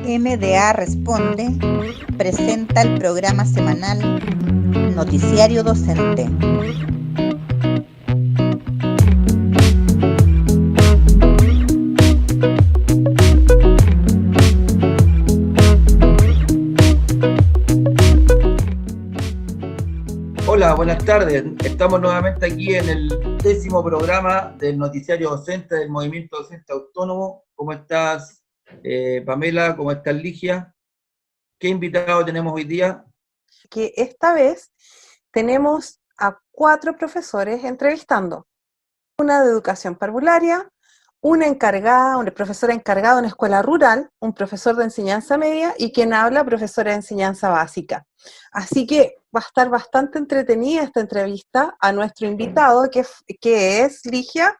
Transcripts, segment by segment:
MDA Responde presenta el programa semanal Noticiario Docente. Hola, buenas tardes. Estamos nuevamente aquí en el 10º programa del Noticiario Docente del Movimiento Docente Autónomo. ¿Cómo estás, Pamela? ¿Cómo estás, Ligia? ¿Qué invitado tenemos hoy día? Que esta vez tenemos a 4 profesores entrevistando. Una de educación parvularia, una profesora encargada de una escuela rural, un profesor de enseñanza media y quien habla, profesora de enseñanza básica. Así que va a estar bastante entretenida esta entrevista a nuestro invitado, que es Ligia.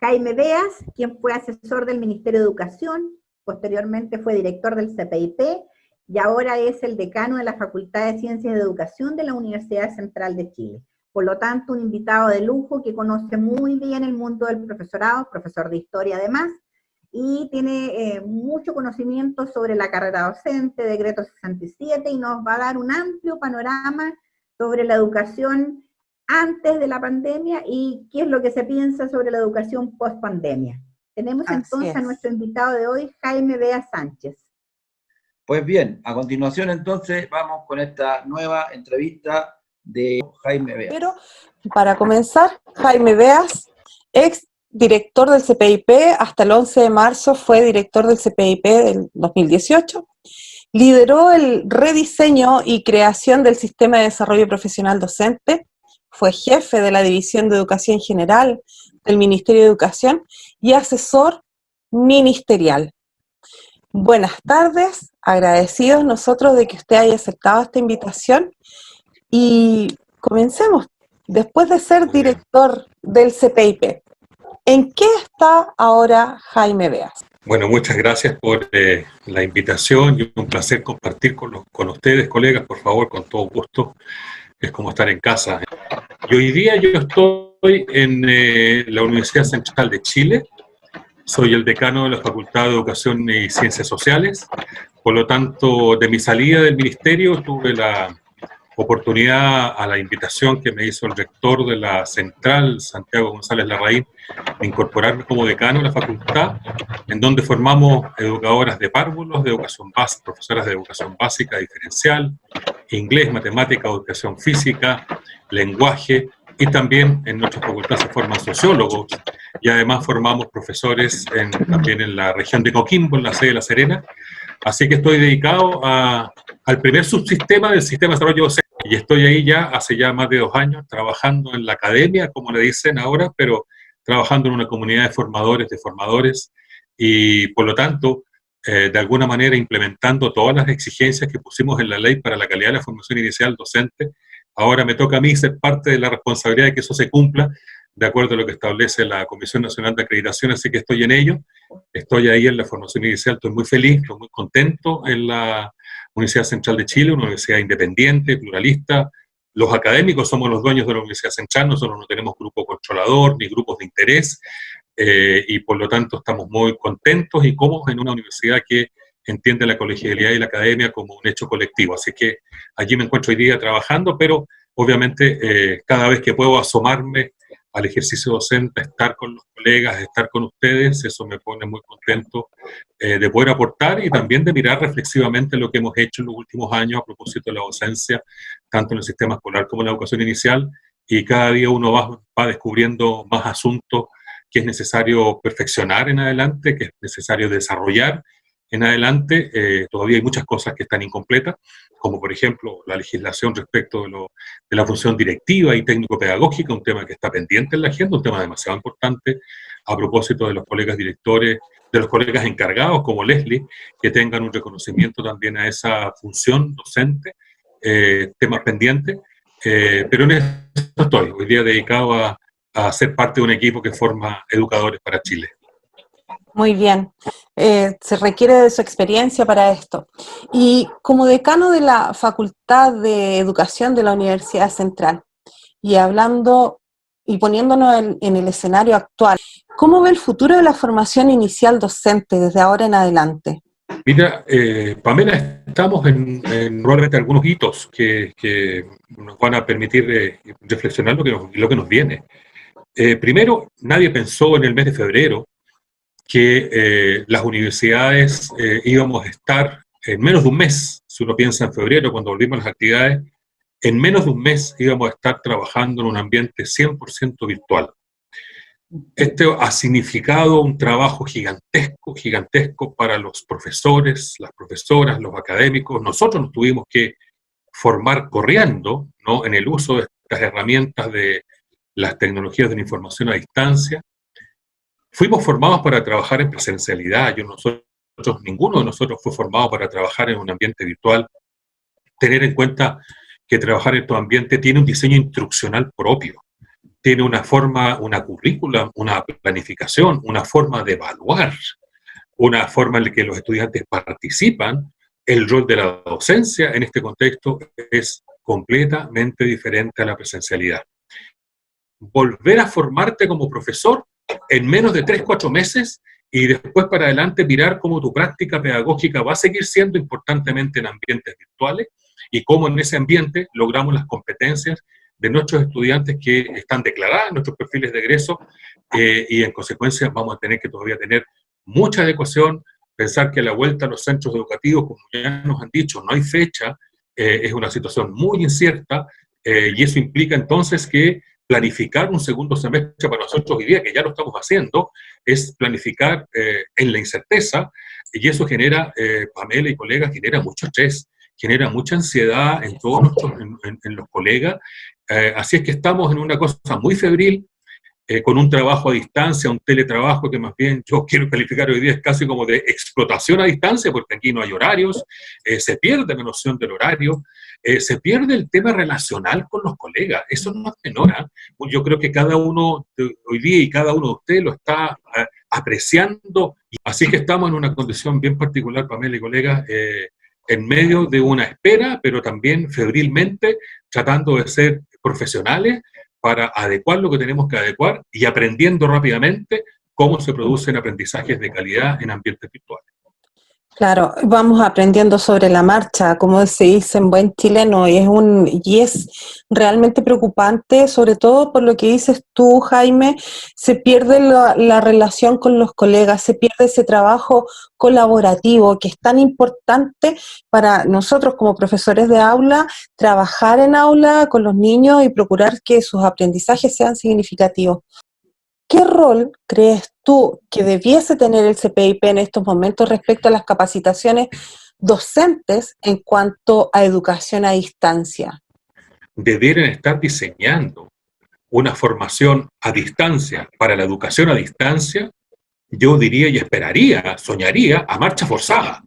Jaime Beas, quien fue asesor del Ministerio de Educación, posteriormente fue director del CPIP y ahora es el decano de la Facultad de Ciencias de Educación de la Universidad Central de Chile. Por lo tanto, un invitado de lujo que conoce muy bien el mundo del profesorado, profesor de historia además, y tiene mucho conocimiento sobre la carrera docente, decreto 67, y nos va a dar un amplio panorama sobre la educación antes de la pandemia y qué es lo que se piensa sobre la educación post pandemia. Tenemos entonces a nuestro invitado de hoy, Jaime Beas Sánchez. Pues bien, a continuación entonces vamos con esta nueva entrevista de Jaime Beas. Pero para comenzar, Jaime Beas, ex director del CPIP, hasta el 11 de marzo fue director del CPIP del 2018, lideró el rediseño y creación del Sistema de Desarrollo Profesional Docente, fue jefe de la División de Educación General del Ministerio de Educación y asesor ministerial. Buenas tardes, agradecidos nosotros de que usted haya aceptado esta invitación y comencemos. Después de ser director del CPIP, ¿en qué está ahora Jaime Beas? Bueno, muchas gracias por la invitación y un placer compartir con ustedes, colegas, por favor, con todo gusto. Es como estar en casa. Y hoy día yo estoy en la Universidad Central de Chile. Soy el decano de la Facultad de Educación y Ciencias Sociales. Por lo tanto, de mi salida del ministerio tuve la oportunidad, a la invitación que me hizo el rector de la Central, Santiago González Larraín, de incorporarme como decano de la facultad, en donde formamos educadoras de párvulos, de educación básica, profesoras de educación básica diferencial, inglés, matemática, educación física, lenguaje, y también en nuestra facultad se forman sociólogos, y además formamos profesores también en la región de Coquimbo, en la sede de La Serena. Así que estoy dedicado al primer subsistema del sistema de desarrollo docente, y estoy ahí ya hace ya más de 2 años trabajando en la academia, como le dicen ahora, pero trabajando en una comunidad de formadores, y por lo tanto, de alguna manera implementando todas las exigencias que pusimos en la ley para la calidad de la formación inicial docente. Ahora me toca a mí ser parte de la responsabilidad de que eso se cumpla, de acuerdo a lo que establece la Comisión Nacional de Acreditación, así que estoy en ello. Estoy ahí en la formación inicial, estoy muy feliz, estoy muy contento en la Universidad Central de Chile, una universidad independiente, pluralista. Los académicos somos los dueños de la Universidad Central, nosotros no tenemos grupo controlador ni grupos de interés, y por lo tanto estamos muy contentos y cómodos en una universidad que entiende la colegialidad y la academia como un hecho colectivo. Así que allí me encuentro hoy día trabajando, pero obviamente cada vez que puedo asomarme al ejercicio docente, estar con los colegas, estar con ustedes, eso me pone muy contento de poder aportar y también de mirar reflexivamente lo que hemos hecho en los últimos años a propósito de la docencia, tanto en el sistema escolar como en la educación inicial, y cada día uno va descubriendo más asuntos que es necesario perfeccionar en adelante, que es necesario desarrollar en adelante. Todavía hay muchas cosas que están incompletas, como por ejemplo la legislación respecto de la función directiva y técnico-pedagógica, un tema que está pendiente en la agenda, un tema demasiado importante a propósito de los colegas directores, de los colegas encargados como Leslie, que tengan un reconocimiento también a esa función docente, temas pendientes, pero en eso estoy, hoy día dedicado a ser parte de un equipo que forma educadores para Chile. Muy bien, se requiere de su experiencia para esto. Y como decano de la Facultad de Educación de la Universidad Central, y hablando y poniéndonos en el escenario actual, ¿cómo ve el futuro de la formación inicial docente desde ahora en adelante? Mira, Pamela, estamos en probablemente algunos hitos que nos van a permitir reflexionar lo que nos viene. Primero, nadie pensó en el mes de febrero que las universidades íbamos a estar en menos de un mes, si uno piensa en febrero, cuando volvimos a las actividades, en menos de un mes íbamos a estar trabajando en un ambiente 100% virtual. Esto ha significado un trabajo gigantesco para los profesores, las profesoras, los académicos. Nosotros nos tuvimos que formar corriendo, ¿no?, en el uso de estas herramientas de las tecnologías de la información a distancia. Fuimos formados para trabajar en presencialidad. Ninguno de nosotros fue formado para trabajar en un ambiente virtual. Tener en cuenta que trabajar en estos ambientes tiene un diseño instruccional propio. Tiene una forma, una currícula, una planificación, una forma de evaluar, una forma en la que los estudiantes participan. El rol de la docencia en este contexto es completamente diferente a la presencialidad. Volver a formarte como profesor en menos de 3-4 meses y después para adelante mirar cómo tu práctica pedagógica va a seguir siendo importantemente en ambientes virtuales y cómo en ese ambiente logramos las competencias de nuestros estudiantes que están declaradas en nuestros perfiles de egreso y en consecuencia vamos a tener que todavía tener mucha adecuación, pensar que la vuelta a los centros educativos, como ya nos han dicho, no hay fecha, es una situación muy incierta y eso implica entonces que planificar un segundo semestre para nosotros hoy día, que ya lo estamos haciendo, es planificar en la incerteza y eso genera, Pamela y colegas, genera mucho estrés, genera mucha ansiedad en todos en los colegas. Así es que estamos en una cosa muy febril, con un trabajo a distancia, un teletrabajo que más bien yo quiero calificar hoy día es casi como de explotación a distancia, porque aquí no hay horarios, se pierde la noción del horario, se pierde el tema relacional con los colegas, eso no es menor. Yo creo que cada uno hoy día y cada uno de ustedes lo está apreciando, así que estamos en una condición bien particular, Pamela y colegas, en medio de una espera, pero también febrilmente tratando de ser profesionales para adecuar lo que tenemos que adecuar y aprendiendo rápidamente cómo se producen aprendizajes de calidad en ambientes virtuales. Claro, vamos aprendiendo sobre la marcha, como se dice en buen chileno, y es realmente preocupante, sobre todo por lo que dices tú, Jaime, se pierde la relación con los colegas, se pierde ese trabajo colaborativo que es tan importante para nosotros como profesores de aula, trabajar en aula con los niños y procurar que sus aprendizajes sean significativos. ¿Qué rol crees tú que debiese tener el CPIP en estos momentos respecto a las capacitaciones docentes en cuanto a educación a distancia? Debieran estar diseñando una formación a distancia para la educación a distancia, yo diría y esperaría, soñaría a marcha forzada,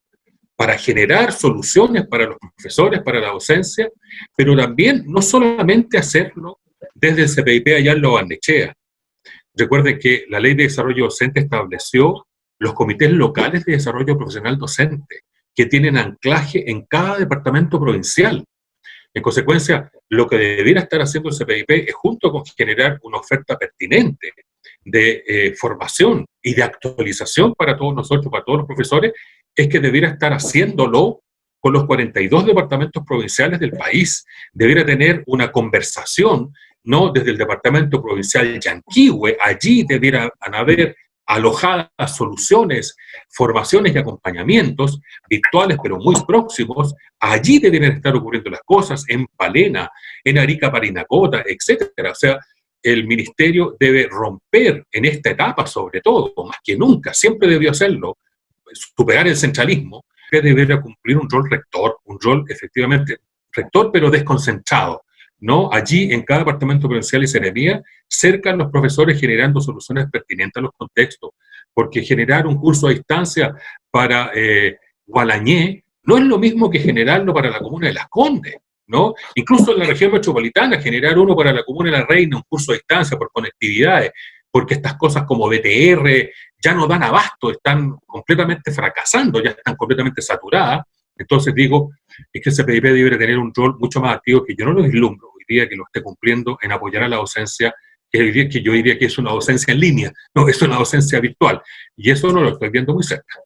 para generar soluciones para los profesores, para la docencia, pero también no solamente hacerlo desde el CPIP allá en Lo Barnechea. Recuerden que la Ley de Desarrollo Docente estableció los comités locales de desarrollo profesional docente, que tienen anclaje en cada departamento provincial. En consecuencia, lo que debiera estar haciendo el CPIP es, junto con generar una oferta pertinente de formación y de actualización para todos nosotros, para todos los profesores, es que debiera estar haciéndolo con los 42 departamentos provinciales del país. Debiera tener una conversación, no desde el departamento provincial Yanquihue, allí debieran haber alojadas soluciones, formaciones y acompañamientos virtuales, pero muy próximos. Allí debieran estar ocurriendo las cosas, en Palena, en Arica, Parinacota, etcétera. O sea, el ministerio debe romper en esta etapa, sobre todo, más que nunca, siempre debió hacerlo, superar el centralismo, que debería cumplir un rol rector, un rol efectivamente rector, pero desconcentrado, ¿no? Allí, en cada departamento provincial y seremía, cercan los profesores generando soluciones pertinentes a los contextos, porque generar un curso a distancia para Gualañé no es lo mismo que generarlo para la comuna de Las Condes, ¿no? Incluso en la región metropolitana, generar uno para la comuna de La Reina, un curso a distancia por conectividades, porque estas cosas como BTR ya no dan abasto, están completamente fracasando, ya están completamente saturadas. Entonces digo, es que el CPIP debe tener un rol mucho más activo, que yo no lo vislumbro hoy día que lo esté cumpliendo, en apoyar a la docencia, que yo diría que es una docencia en línea, no, es una docencia virtual, y eso no lo estoy viendo muy cerca.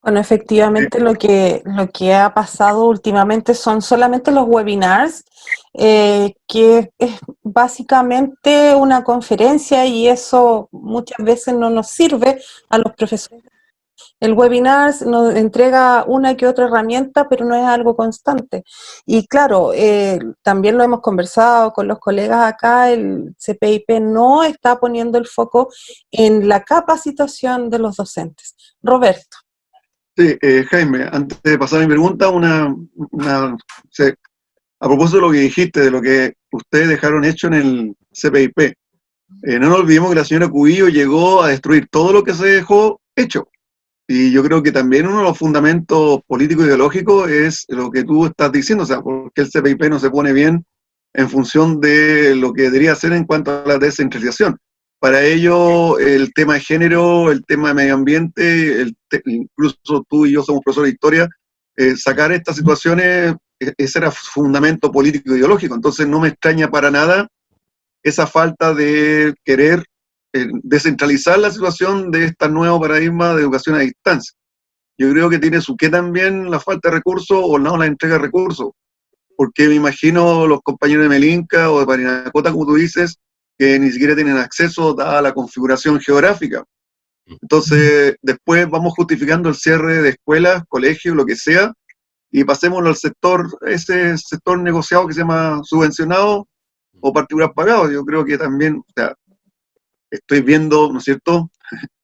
Bueno, efectivamente lo que ha pasado últimamente son solamente los webinars, que es básicamente una conferencia y eso muchas veces no nos sirve a los profesores. El webinar nos entrega una que otra herramienta, pero no es algo constante. Y claro, también lo hemos conversado con los colegas acá, el CPIP no está poniendo el foco en la capacitación de los docentes. Roberto. Sí, Jaime, antes de pasar a mi pregunta, a propósito de lo que dijiste, de lo que ustedes dejaron hecho en el CPIP, no nos olvidemos que la señora Cubillo llegó a destruir todo lo que se dejó hecho. Y yo creo que también uno de los fundamentos políticos e ideológicos es lo que tú estás diciendo, o sea, porque el CPIP no se pone bien en función de lo que debería hacer en cuanto a la descentralización. Para ello, el tema de género, el tema de medio ambiente, incluso tú y yo somos profesores de historia, sacar estas situaciones, ese era fundamento político e ideológico. Entonces no me extraña para nada esa falta de querer descentralizar la situación de este nuevo paradigma de educación a distancia. Yo creo que tiene su qué también la falta de recursos o no la entrega de recursos, porque me imagino los compañeros de Melinca o de Parinacota, como tú dices, que ni siquiera tienen acceso a la configuración geográfica. Entonces, después vamos justificando el cierre de escuelas, colegios, lo que sea, y pasémoslo al sector, ese sector negociado que se llama subvencionado o particular pagado. Yo creo que también, o sea, estoy viendo, ¿no es cierto?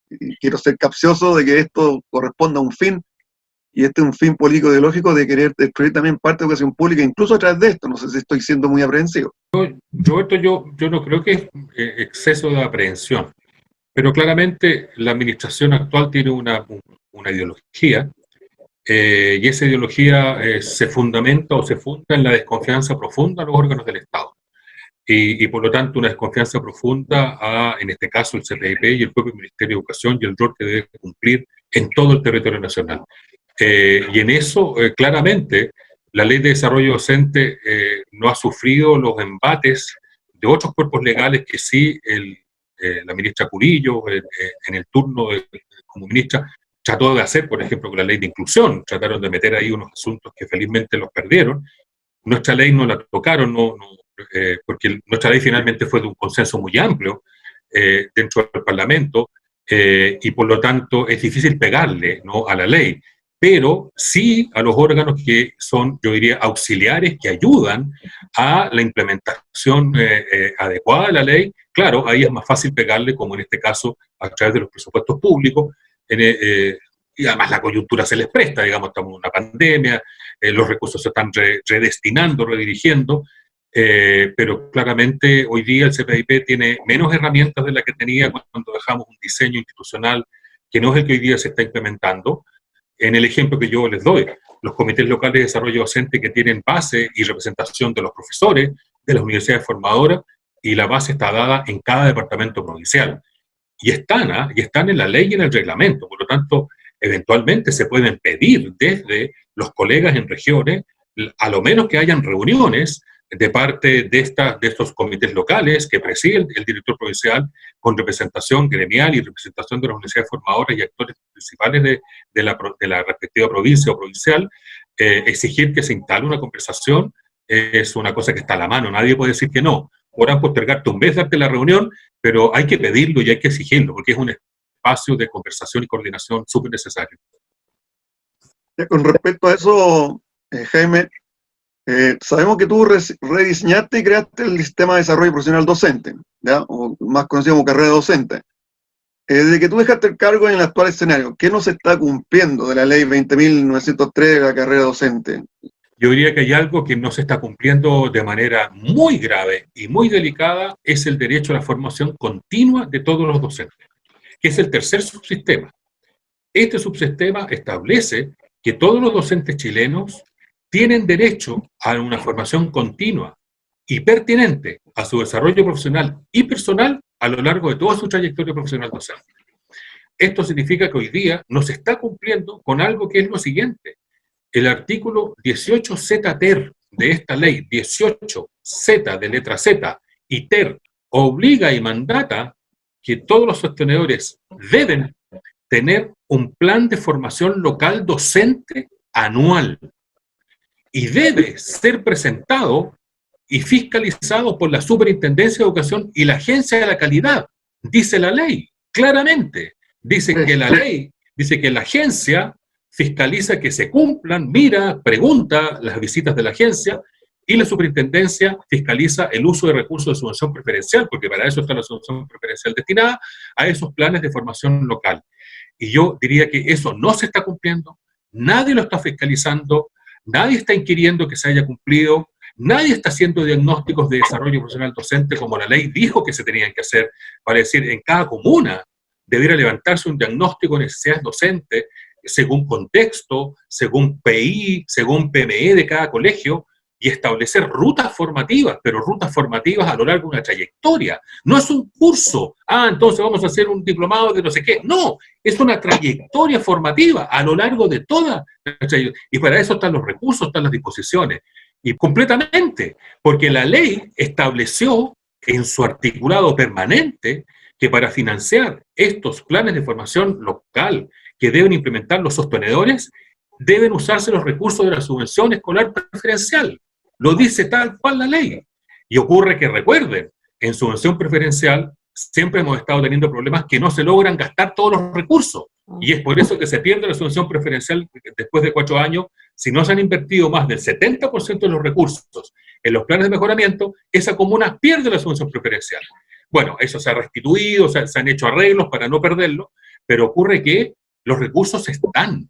Y quiero ser capcioso de que esto corresponda a un fin, y este es un fin político ideológico de querer destruir también parte de educación pública, incluso a través de esto. No sé si estoy siendo muy aprehensivo. Roberto, yo no creo que es exceso de aprehensión, pero claramente la administración actual tiene una ideología, y esa ideología se fundamenta o se funda en la desconfianza profunda a los órganos del Estado. Y por lo tanto una desconfianza profunda a, en este caso, el CPIP y el propio Ministerio de Educación y el rol que debe cumplir en todo el territorio nacional. Y en eso, claramente, la Ley de Desarrollo Docente no ha sufrido los embates de otros cuerpos legales que sí la ministra Curillo, en el turno como ministra, trató de hacer, por ejemplo, con la Ley de Inclusión. Trataron de meter ahí unos asuntos que felizmente los perdieron. Nuestra ley no la tocaron, porque nuestra ley finalmente fue de un consenso muy amplio dentro del Parlamento, y por lo tanto es difícil pegarle, ¿no?, a la ley, pero sí a los órganos que son, yo diría, auxiliares, que ayudan a la implementación adecuada de la ley. Claro, ahí es más fácil pegarle, como en este caso, a través de los presupuestos públicos, y además la coyuntura se les presta, digamos, estamos en una pandemia, los recursos se están redestinando, redirigiendo, pero claramente hoy día el CPIP tiene menos herramientas de las que tenía cuando dejamos un diseño institucional que no es el que hoy día se está implementando. En el ejemplo que yo les doy, los comités locales de desarrollo docente, que tienen base y representación de los profesores, de las universidades formadoras, y la base está dada en cada departamento provincial. Y están en la ley y en el reglamento, por lo tanto, eventualmente se pueden pedir desde los colegas en regiones, a lo menos que hayan reuniones de parte de estos comités locales que preside el director provincial, con representación gremial y representación de las universidades formadoras y actores principales de la respectiva provincia o provincial. Exigir que se instale una conversación es una cosa que está a la mano, nadie puede decir que no. Podrán postergarte un mes, darte la reunión, pero hay que pedirlo y hay que exigirlo, porque es un espacio de conversación y coordinación súper necesario. Con respecto a eso, Jaime, sabemos que tú rediseñaste y creaste el sistema de desarrollo profesional docente, ¿ya?, o más conocido como carrera docente. Desde que tú dejaste el cargo en el actual escenario, ¿qué no se está cumpliendo de la ley 20.903 de la carrera docente? Yo diría que hay algo que no se está cumpliendo de manera muy grave y muy delicada, es el derecho a la formación continua de todos los docentes, que es el tercer subsistema. Este subsistema establece que todos los docentes chilenos tienen derecho a una formación continua y pertinente a su desarrollo profesional y personal a lo largo de toda su trayectoria profesional docente. Esto significa que hoy día no se está cumpliendo con algo que es lo siguiente. El artículo 18Z ter de esta ley, 18Z de letra Z y ter, obliga y mandata que todos los sostenedores deben tener un plan de formación local docente anual y debe ser presentado y fiscalizado por la Superintendencia de Educación y la Agencia de la Calidad. Dice la ley, claramente. Dice que la ley, dice que la agencia fiscaliza que se cumplan, mira, pregunta las visitas de la agencia, y la superintendencia fiscaliza el uso de recursos de subvención preferencial, porque para eso está la subvención preferencial destinada a esos planes de formación local. Y yo diría que eso no se está cumpliendo, nadie lo está fiscalizando, nadie está inquiriendo que se haya cumplido, nadie está haciendo diagnósticos de desarrollo profesional docente como la ley dijo que se tenían que hacer, para decir, en cada comuna debiera levantarse un diagnóstico de necesidades docentes según contexto, según PI, según PME de cada colegio, y establecer rutas formativas, pero rutas formativas a lo largo de una trayectoria. No es un curso, entonces vamos a hacer un diplomado de no sé qué. No, es una trayectoria formativa a lo largo de toda la trayectoria. Y para eso están los recursos, están las disposiciones. Y completamente, porque la ley estableció en su articulado permanente que para financiar estos planes de formación local que deben implementar los sostenedores, deben usarse los recursos de la subvención escolar preferencial. Lo dice tal cual la ley. Y ocurre que, recuerden, en subvención preferencial siempre hemos estado teniendo problemas que no se logran gastar todos los recursos. Y es por eso que se pierde la subvención preferencial después de 4 años. Si no se han invertido más del 70% de los recursos en los planes de mejoramiento, esa comuna pierde la subvención preferencial. Bueno, eso se ha restituido, se han hecho arreglos para no perderlo, pero ocurre que los recursos están.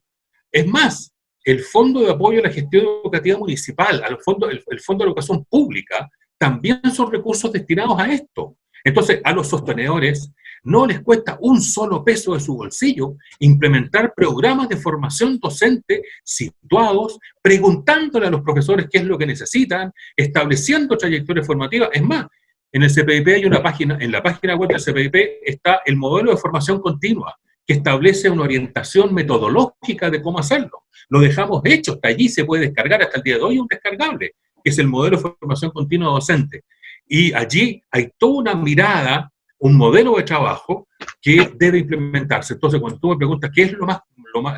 Es más, el Fondo de Apoyo a la Gestión Educativa Municipal, el Fondo de la Educación Pública, también son recursos destinados a esto. Entonces, a los sostenedores no les cuesta un solo peso de su bolsillo implementar programas de formación docente situados, preguntándole a los profesores qué es lo que necesitan, estableciendo trayectorias formativas. Es más, en el CPIP hay una página, en la página web del CPIP está el modelo de formación continua, que establece una orientación metodológica de cómo hacerlo. Lo dejamos hecho, hasta allí se puede descargar, hasta el día de hoy un descargable, que es el modelo de formación continua docente. Y allí hay toda una mirada, un modelo de trabajo que debe implementarse. Entonces, cuando tú me preguntas qué es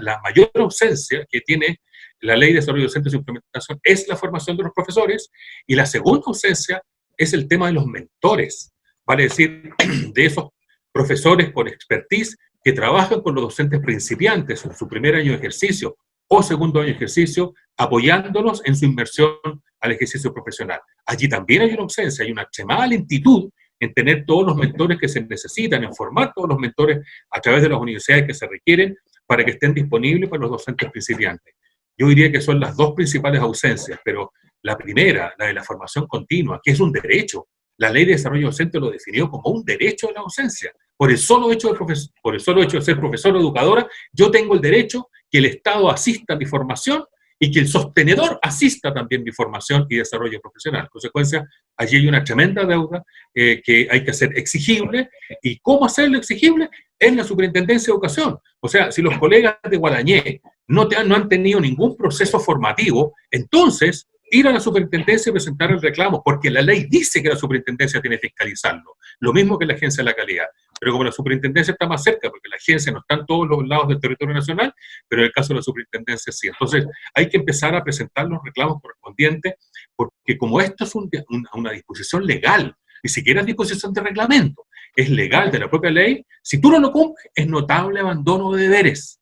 la mayor ausencia que tiene la Ley de Desarrollo Docente y su implementación, es la formación de los profesores, y la segunda ausencia es el tema de los mentores, vale decir, de esos profesores con expertise que trabajan con los docentes principiantes en su primer año de ejercicio o segundo año de ejercicio, apoyándolos en su inmersión al ejercicio profesional. Allí también hay una ausencia, hay una extremada lentitud en tener todos los mentores que se necesitan, en formar todos los mentores a través de las universidades que se requieren para que estén disponibles para los docentes principiantes. Yo diría que son las dos principales ausencias, pero la primera, la de la formación continua, que es un derecho. La Ley de Desarrollo Docente lo definió como un derecho de la docencia. Por el solo hecho de ser profesor o educadora, yo tengo el derecho que el Estado asista a mi formación y que el sostenedor asista también mi formación y desarrollo profesional. En consecuencia, allí hay una tremenda deuda que hay que hacer exigible. ¿Y cómo hacerlo exigible? En la Superintendencia de Educación. O sea, si los colegas de Gualañé no han tenido ningún proceso formativo, entonces ir a la superintendencia y presentar el reclamo, porque la ley dice que la superintendencia tiene que fiscalizarlo, lo mismo que la agencia de la calidad. Pero como la superintendencia está más cerca, porque la agencia no está en todos los lados del territorio nacional, pero en el caso de la superintendencia sí. Entonces hay que empezar a presentar los reclamos correspondientes, porque como esto es una disposición legal, ni siquiera es disposición de reglamento, es legal de la propia ley, si tú no lo cumples, es notable abandono de deberes.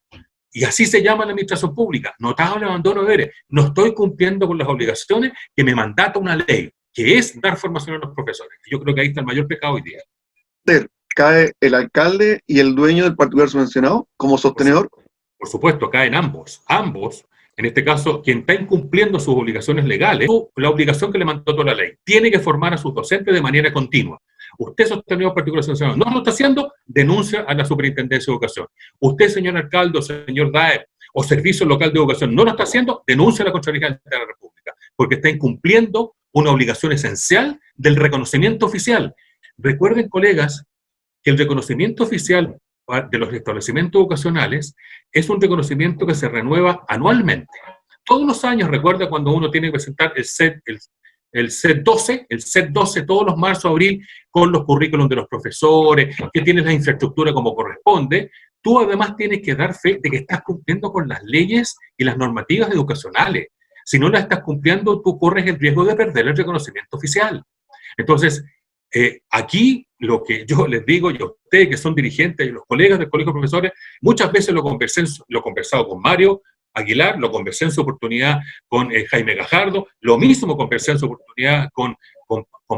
Y así se llama la administración pública, notable abandono de deberes. No estoy cumpliendo con las obligaciones que me mandata una ley, que es dar formación a los profesores. Yo creo que ahí está el mayor pecado hoy día. ¿Cae el alcalde y el dueño del particular subvencionado como sostenedor? Por supuesto, caen ambos. Ambos, en este caso, quien está incumpliendo sus obligaciones legales, la obligación que le mandó toda la ley, tiene que formar a sus docentes de manera continua. Usted, sostenedor particular subvencionado, no lo está haciendo, denuncia a la Superintendencia de Educación. Usted, señor alcalde, o señor DAER, o Servicio Local de Educación, no lo está haciendo, denuncia a la Contraloría de la República, porque está incumpliendo una obligación esencial del reconocimiento oficial. Recuerden, colegas, que el reconocimiento oficial de los establecimientos educacionales es un reconocimiento que se renueva anualmente. Todos los años, recuerda cuando uno tiene que presentar el set 12 todos los marzo, abril, con los currículums de los profesores, que tiene la infraestructura como corresponde, tú además tienes que dar fe de que estás cumpliendo con las leyes y las normativas educacionales. Si no las estás cumpliendo, tú corres el riesgo de perder el reconocimiento oficial. Entonces, aquí lo que yo les digo, y a ustedes que son dirigentes y los colegas del Colegio de Profesores, muchas veces lo he conversado con Mario Aguilar, lo conversé en su oportunidad con Jaime Gajardo, lo mismo conversé en su oportunidad con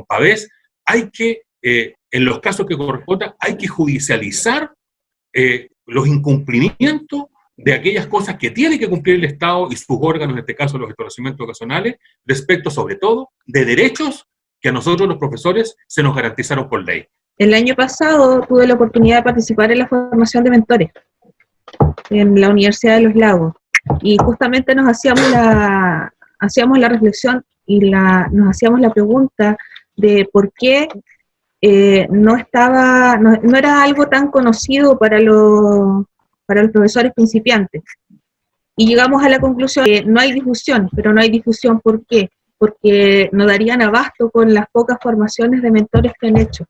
Pavés. Hay que, en los casos que correspondan, hay que judicializar los incumplimientos de aquellas cosas que tiene que cumplir el Estado y sus órganos, en este caso los establecimientos ocasionales, respecto sobre todo de derechos que a nosotros los profesores se nos garantizaron por ley. El año pasado tuve la oportunidad de participar en la formación de mentores en la Universidad de Los Lagos y justamente nos hacíamos la reflexión y nos hacíamos la pregunta de por qué no era algo tan conocido para los profesores principiantes. Y llegamos a la conclusión que no hay difusión, pero no hay difusión ¿por qué? Porque no darían abasto con las pocas formaciones de mentores que han hecho.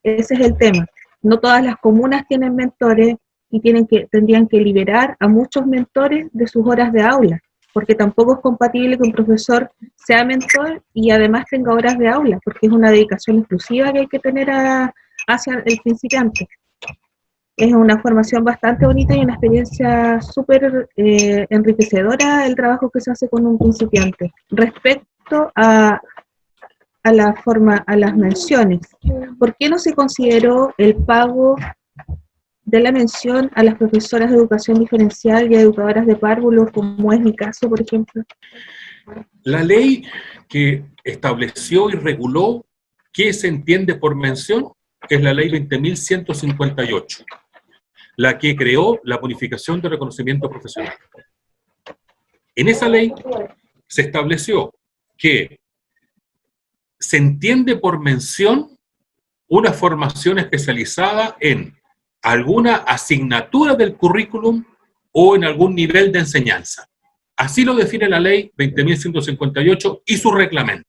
Ese es el tema. No todas las comunas tienen mentores y tendrían que liberar a muchos mentores de sus horas de aula, porque tampoco es compatible que un profesor sea mentor y además tenga horas de aula, porque es una dedicación exclusiva que hay que tener hacia el principiante. Es una formación bastante bonita y una experiencia súper enriquecedora el trabajo que se hace con un principiante. Respecto a las menciones, ¿por qué no se consideró el pago de la mención a las profesoras de educación diferencial y a educadoras de párvulos, como es mi caso, por ejemplo? La ley que estableció y reguló qué se entiende por mención es la ley 20.158. La que creó la bonificación de reconocimiento profesional. En esa ley se estableció que se entiende por mención una formación especializada en alguna asignatura del currículum o en algún nivel de enseñanza. Así lo define la ley 20.158 y su reglamento.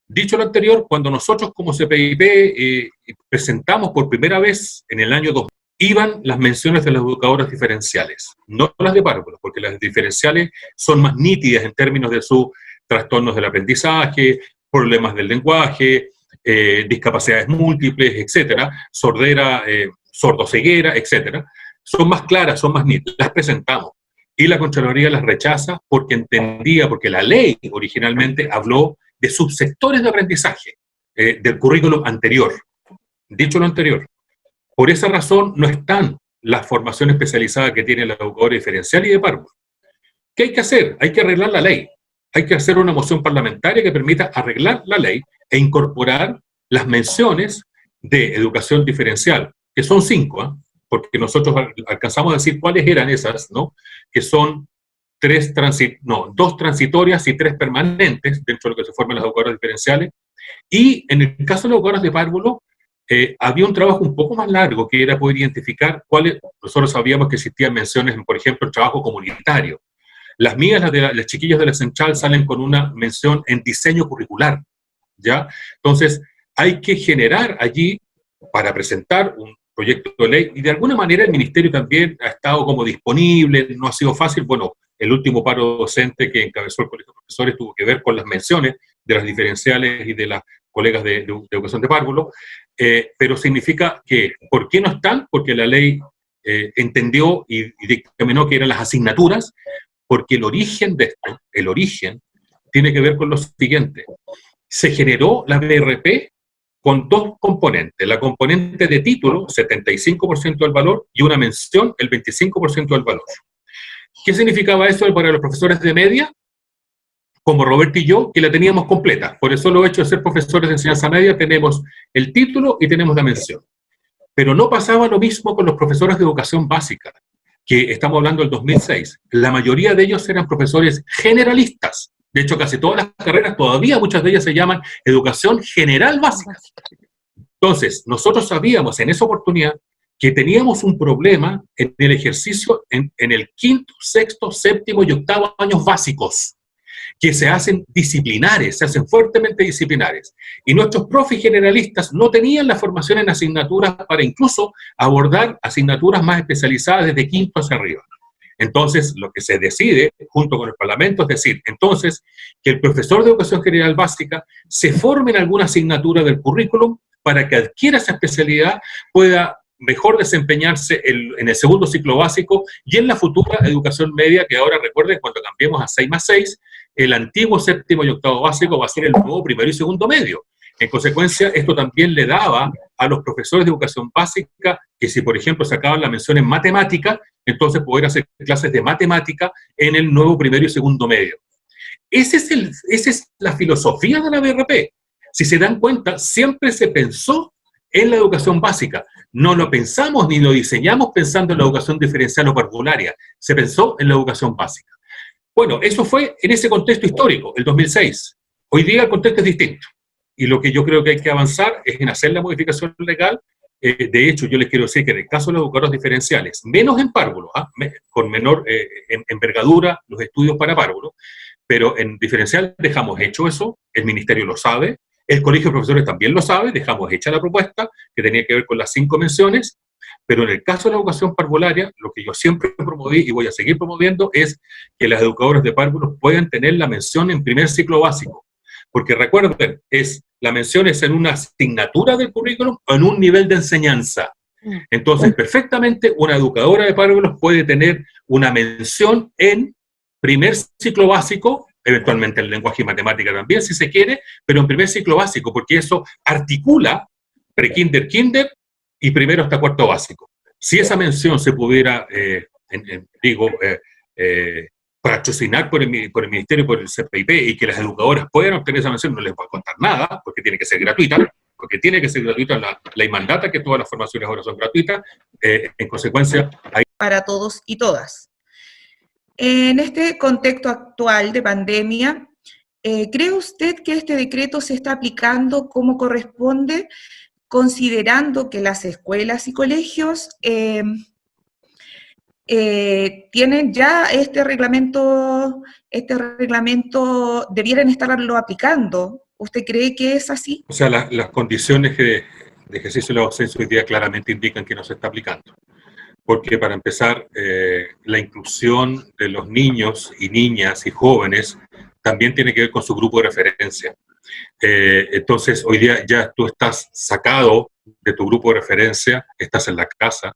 Dicho lo anterior, cuando nosotros como CPIP presentamos por primera vez en el año 2000, iban las menciones de las educadoras diferenciales, no las de párvulos, porque las diferenciales son más nítidas en términos de sus trastornos del aprendizaje, problemas del lenguaje, discapacidades múltiples, etcétera, sordera, sordoceguera, etcétera. Son más claras, son más nítidas, las presentamos. Y la Contraloría las rechaza porque la ley originalmente habló de subsectores de aprendizaje del currículum anterior. Dicho lo anterior, por esa razón no están las formaciones especializadas que tiene la educadora diferencial y de párvulo. ¿Qué hay que hacer? Hay que arreglar la ley. Hay que hacer una moción parlamentaria que permita arreglar la ley e incorporar las menciones de educación diferencial, que son 5, porque nosotros alcanzamos a decir cuáles eran esas, ¿no? Que son 2 transitorias y 3 permanentes dentro de lo que se forman las educadoras diferenciales. Y en el caso de las educadoras de párvulo, había un trabajo un poco más largo que era poder identificar cuáles. Nosotros sabíamos que existían menciones, por ejemplo, en trabajo comunitario. Las mías, las chiquillas de la Central, salen con una mención en diseño curricular, ¿ya? Entonces, hay que generar allí, para presentar un proyecto de ley, y de alguna manera el Ministerio también ha estado como disponible, no ha sido fácil. Bueno, el último paro docente que encabezó el Colegio de Profesores tuvo que ver con las menciones de las diferenciales y de las colegas de educación de párvulo, pero significa que, ¿por qué no están? Porque la ley entendió y dictaminó que eran las asignaturas, porque el origen de esto, tiene que ver con lo siguiente. Se generó la BRP con 2 componentes. La componente de título, 75% del valor, y una mención, el 25% del valor. ¿Qué significaba eso para los profesores de media? Como Roberto y yo, que la teníamos completa. Por eso lo hecho de ser profesores de enseñanza media, tenemos el título y tenemos la mención. Pero no pasaba lo mismo con los profesores de educación básica, que estamos hablando del 2006. La mayoría de ellos eran profesores generalistas. De hecho, casi todas las carreras, todavía muchas de ellas se llaman educación general básica. Entonces, nosotros sabíamos en esa oportunidad que teníamos un problema en el ejercicio en el 5º, 6º, 7º y 8º años básicos. que se hacen disciplinares, se hacen fuertemente disciplinares. Y nuestros profes generalistas no tenían la formación en asignaturas para incluso abordar asignaturas más especializadas desde quinto hacia arriba. Entonces, lo que se decide, junto con el Parlamento, es decir, entonces, que el profesor de educación general básica se forme en alguna asignatura del currículum para que adquiera esa especialidad, pueda mejor desempeñarse en el segundo ciclo básico y en la futura educación media, que ahora recuerden, cuando cambiemos a 6+6, el antiguo séptimo y octavo básico va a ser el nuevo primero y segundo medio. En consecuencia, esto también le daba a los profesores de educación básica que si, por ejemplo, sacaban la mención en matemática, entonces poder hacer clases de matemática en el nuevo primero y segundo medio. Esa es la filosofía de la BRP. Si se dan cuenta, siempre se pensó en la educación básica. No lo pensamos ni lo diseñamos pensando en la educación diferencial o parvularia. Se pensó en la educación básica. Bueno, eso fue en ese contexto histórico, el 2006. Hoy día el contexto es distinto. Y lo que yo creo que hay que avanzar es en hacer la modificación legal. De hecho, yo les quiero decir que en el caso de los educadores diferenciales, menos en párvulos, con menor envergadura los estudios para párvulos, pero en diferencial dejamos hecho eso, el ministerio lo sabe, el colegio de profesores también lo sabe, dejamos hecha la propuesta que tenía que ver con las 5 menciones, pero en el caso de la educación parvularia, lo que yo siempre promoví y voy a seguir promoviendo es que las educadoras de párvulos puedan tener la mención en primer ciclo básico. Porque recuerden, la mención es en una asignatura del currículum o en un nivel de enseñanza. Entonces, perfectamente, una educadora de párvulos puede tener una mención en primer ciclo básico, eventualmente en lenguaje y matemática también, si se quiere, pero en primer ciclo básico, porque eso articula pre-kinder, kinder y primero hasta cuarto básico. Si esa mención se pudiera, patrocinar por el Ministerio, por el CPIP, y que las educadoras puedan obtener esa mención, no les voy a contar nada, porque tiene que ser gratuita, la mandata que todas las formaciones ahora son gratuitas, en consecuencia... Para todos y todas. En este contexto actual de pandemia, ¿cree usted que este decreto se está aplicando como corresponde, considerando que las escuelas y colegios tienen ya este reglamento debieran estarlo aplicando? ¿Usted cree que es así? O sea, las condiciones de ejercicio de la docencia hoy día claramente indican que no se está aplicando. Porque para empezar, la inclusión de los niños y niñas y jóvenes también tiene que ver con su grupo de referencia. Entonces, hoy día ya tú estás sacado de tu grupo de referencia, estás en la casa.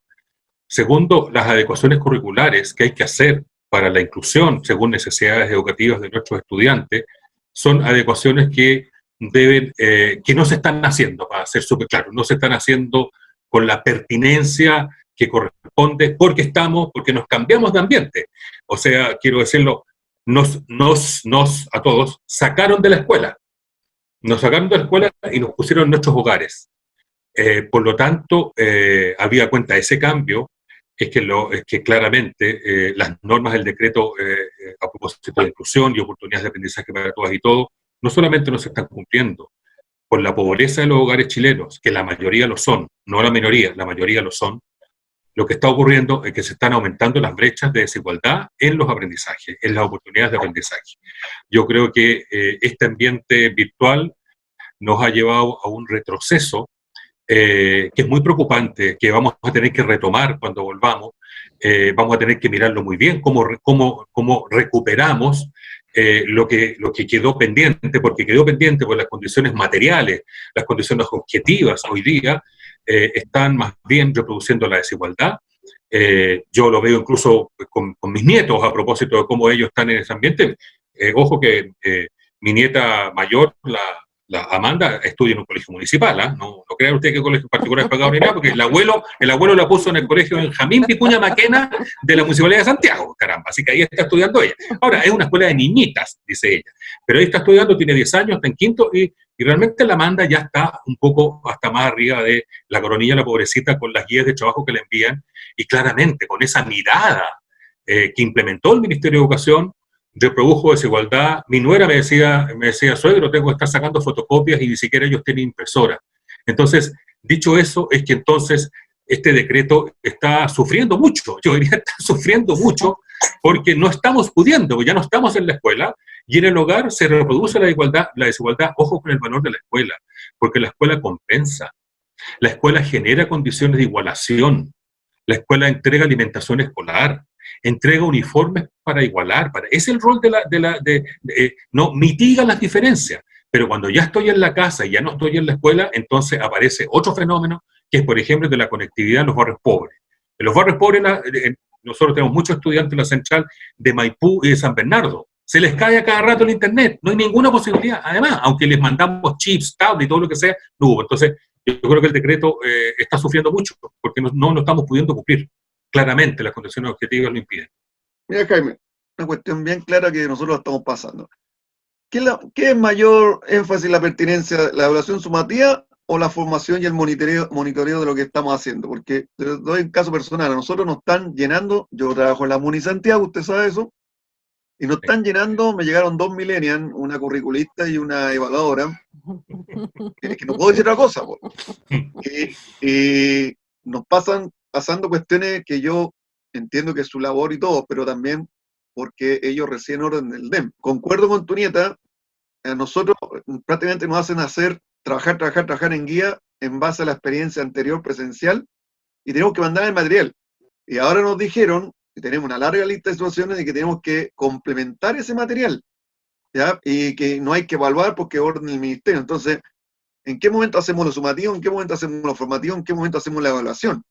Segundo, las adecuaciones curriculares que hay que hacer para la inclusión según necesidades educativas de nuestros estudiantes son adecuaciones que que no se están haciendo, para ser súper claro, no se están haciendo con la pertinencia que corresponde porque nos cambiamos de ambiente. O sea, quiero decirlo, a todos sacaron de la escuela. Nos sacaron de la escuela y nos pusieron en nuestros hogares. Por lo tanto, había cuenta de ese cambio, es que claramente las normas del decreto a propósito de inclusión y oportunidades de aprendizaje para todas y todos, no solamente no se están cumpliendo, por la pobreza de los hogares chilenos, que la mayoría lo son, no la minoría, la mayoría lo son, lo que está ocurriendo es que se están aumentando las brechas de desigualdad en los aprendizajes, en las oportunidades de aprendizaje. Yo creo que este ambiente virtual nos ha llevado a un retroceso que es muy preocupante, que vamos a tener que retomar cuando volvamos. Vamos a tener que mirarlo muy bien, cómo recuperamos lo que quedó pendiente, porque quedó pendiente por las condiciones materiales, las condiciones objetivas hoy día, están más bien reproduciendo la desigualdad. Yo lo veo incluso con mis nietos a propósito de cómo ellos están en ese ambiente. Ojo que mi nieta mayor, la Amanda, estudia en un colegio municipal, ¿eh? No crean ustedes que colegio particular es pagado ni nada, porque el abuelo la puso en el colegio Benjamín Vicuña Maquena de la Municipalidad de Santiago, caramba, así que ahí está estudiando ella. Ahora, es una escuela de niñitas, dice ella, pero ahí está estudiando, tiene 10 años, está en quinto, y realmente la Amanda ya está un poco hasta más arriba de la coronilla, la pobrecita, con las guías de trabajo que le envían, y claramente con esa mirada que implementó el Ministerio de Educación, reprodujo desigualdad. Mi nuera me decía, suegro, tengo que estar sacando fotocopias y ni siquiera ellos tienen impresora. Entonces, dicho eso, es que entonces este decreto está sufriendo mucho, yo diría está sufriendo mucho porque no estamos pudiendo, ya no estamos en la escuela y en el hogar se reproduce la desigualdad, ojo con el valor de la escuela, porque la escuela compensa, la escuela genera condiciones de igualación, la escuela entrega alimentación escolar, entrega uniformes para igualar, es el rol no mitiga las diferencias, pero cuando ya estoy en la casa y ya no estoy en la escuela, entonces aparece otro fenómeno, que es, por ejemplo, de la conectividad en los barrios pobres. En los barrios pobres, nosotros tenemos muchos estudiantes en la central de Maipú y de San Bernardo. Se les cae a cada rato el internet, no hay ninguna posibilidad. Además, aunque les mandamos chips, tablet y todo lo que sea, no hubo. Entonces, yo creo que el decreto está sufriendo mucho, porque no lo estamos pudiendo cumplir. Claramente, las condiciones objetivas lo impiden. Mira, Jaime, una cuestión bien clara que nosotros estamos pasando. ¿Qué es mayor énfasis la pertinencia, la evaluación sumativa o la formación y el monitoreo de lo que estamos haciendo? Porque te doy un caso personal, a nosotros nos están llenando, yo trabajo en la Muni Santiago, usted sabe eso, y nos están llenando, me llegaron 2 millennials, una curriculista y una evaluadora, que no puedo decir otra cosa, y nos pasando cuestiones que yo entiendo que es su labor y todo, pero también porque ellos reciben orden del DEM. Concuerdo con tu nieta, a nosotros prácticamente nos hacen trabajar en guía en base a la experiencia anterior presencial y tenemos que mandar el material. Y ahora nos dijeron, y tenemos una larga lista de situaciones, de que tenemos que complementar ese material, ¿ya? Y que no hay que evaluar porque es orden del ministerio. Entonces, ¿en qué momento hacemos lo sumativo? ¿En qué momento hacemos lo formativo? ¿En qué momento hacemos la evaluación?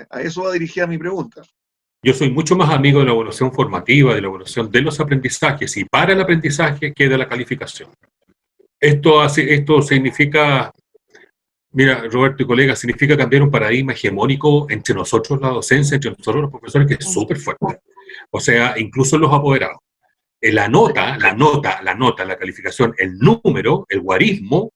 A eso va dirigida mi pregunta. Yo soy mucho más amigo de la evaluación formativa, de la evaluación de los aprendizajes y para el aprendizaje que de la calificación. Esto significa, mira, Roberto y colegas, significa cambiar un paradigma hegemónico entre nosotros, la docencia, entre nosotros los profesores, que es súper fuerte. O sea, incluso los apoderados. La nota, la calificación, el número, el guarismo,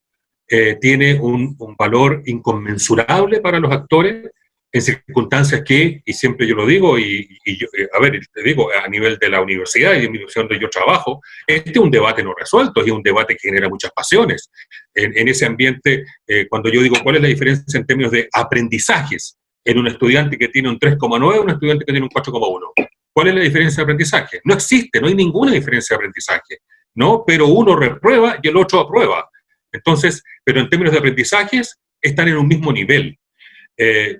tiene un valor inconmensurable para los actores en circunstancias que, y siempre yo lo digo, a ver, te digo, a nivel de la universidad y de mi universidad donde yo trabajo, este es un debate no resuelto, es un debate que genera muchas pasiones. En ese ambiente, cuando yo digo cuál es la diferencia en términos de aprendizajes en un estudiante que tiene un 3,9 y un estudiante que tiene un 4,1, ¿cuál es la diferencia de aprendizaje? No existe, no hay ninguna diferencia de aprendizaje, ¿no? Pero uno reprueba y el otro aprueba. Entonces, pero en términos de aprendizajes, están en un mismo nivel.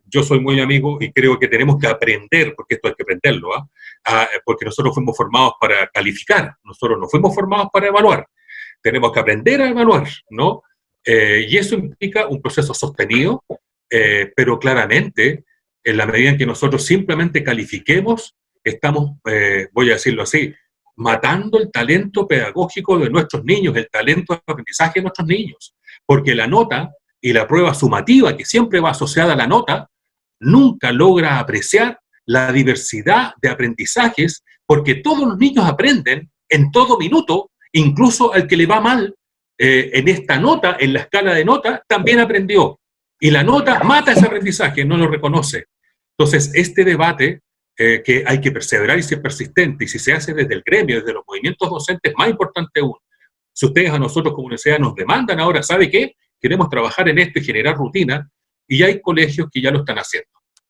Yo soy muy amigo y creo que tenemos que aprender, porque esto hay que aprenderlo, porque nosotros fuimos formados para calificar, nosotros no fuimos formados para evaluar. Tenemos que aprender a evaluar, ¿no? Y eso implica un proceso sostenido, pero claramente, en la medida en que nosotros simplemente califiquemos, estamos, voy a decirlo así, matando el talento pedagógico de nuestros niños, el talento de aprendizaje de nuestros niños, porque la nota y la prueba sumativa, que siempre va asociada a la nota, nunca logra apreciar la diversidad de aprendizajes, porque todos los niños aprenden en todo minuto, incluso al que le va mal en esta nota, en la escala de nota, también aprendió. Y la nota mata ese aprendizaje, no lo reconoce. Entonces, este debate que hay que perseverar y ser persistente, y si se hace desde el gremio, desde los movimientos docentes, más importante aún. Si ustedes a nosotros como universidad nos demandan ahora, ¿sabe qué? Queremos trabajar en esto y generar rutina, y hay colegios que ya lo están haciendo.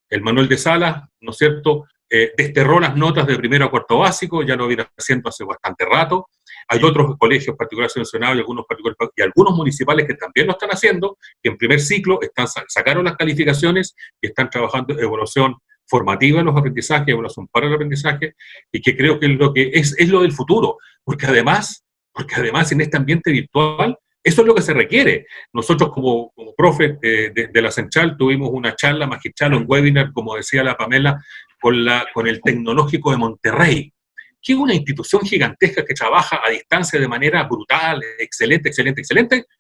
El Manuel de Salas, ¿no es cierto?, desterró las notas de primero a cuarto básico, ya lo viene haciendo hace bastante rato. Hay otros colegios particulares mencionados y algunos municipales que también lo están haciendo, que en primer ciclo sacaron las calificaciones y están trabajando evaluación formativa en los aprendizajes, evaluación para el aprendizaje, y que creo que es lo del futuro, porque además en este ambiente virtual, eso es lo que se requiere. Nosotros como profes de la Central tuvimos una charla magistral, un webinar, como decía la Pamela, con el Tecnológico de Monterrey, que es una institución gigantesca que trabaja a distancia de manera brutal, excelente.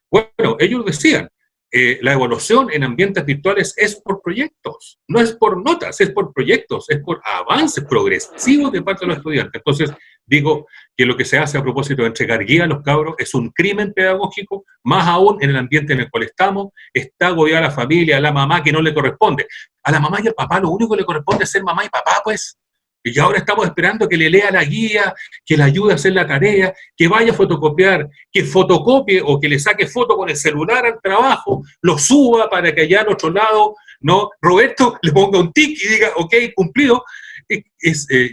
Bueno, ellos decían, la evaluación en ambientes virtuales es por proyectos, no es por notas, es por proyectos, es por avances progresivos de parte de los estudiantes. Entonces, digo que lo que se hace a propósito de entregar guía a los cabros es un crimen pedagógico, más aún en el ambiente en el cual estamos, está agobiada la familia, a la mamá que no le corresponde. A la mamá y al papá lo único que le corresponde es ser mamá y papá, pues. Y ahora estamos esperando que le lea la guía, que le ayude a hacer la tarea, que vaya a fotocopiar, que fotocopie o que le saque foto con el celular al trabajo, lo suba para que allá al otro lado no Roberto le ponga un tic y diga, ok, cumplido.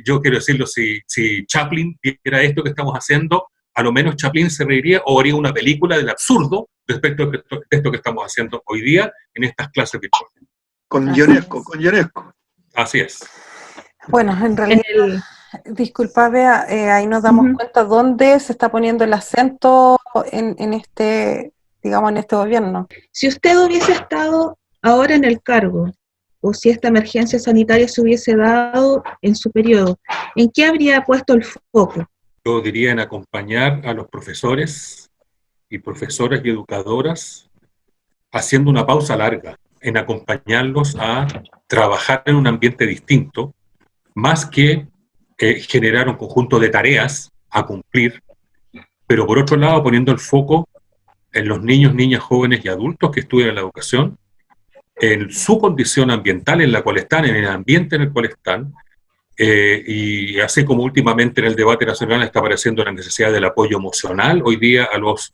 Yo quiero decirlo, si Chaplin viera esto que estamos haciendo, a lo menos Chaplin se reiría o haría una película del absurdo respecto a esto que estamos haciendo hoy día en estas clases virtuales. Con Ionesco, con Ionesco. Así es. Bueno, en realidad, disculpa, Bea, ahí nos damos cuenta dónde se está poniendo el acento en este, digamos, en este gobierno. Si usted hubiese estado ahora en el cargo, o si esta emergencia sanitaria se hubiese dado en su periodo, ¿en qué habría puesto el foco? Yo diría en acompañar a los profesores y profesoras y educadoras haciendo una pausa larga, en acompañarlos a trabajar en un ambiente distinto, más que generar un conjunto de tareas a cumplir, pero por otro lado poniendo el foco en los niños, niñas, jóvenes y adultos que estudian la educación, en su condición ambiental en la cual están, en el ambiente en el cual están, y así como últimamente en el debate nacional está apareciendo la necesidad del apoyo emocional hoy día a los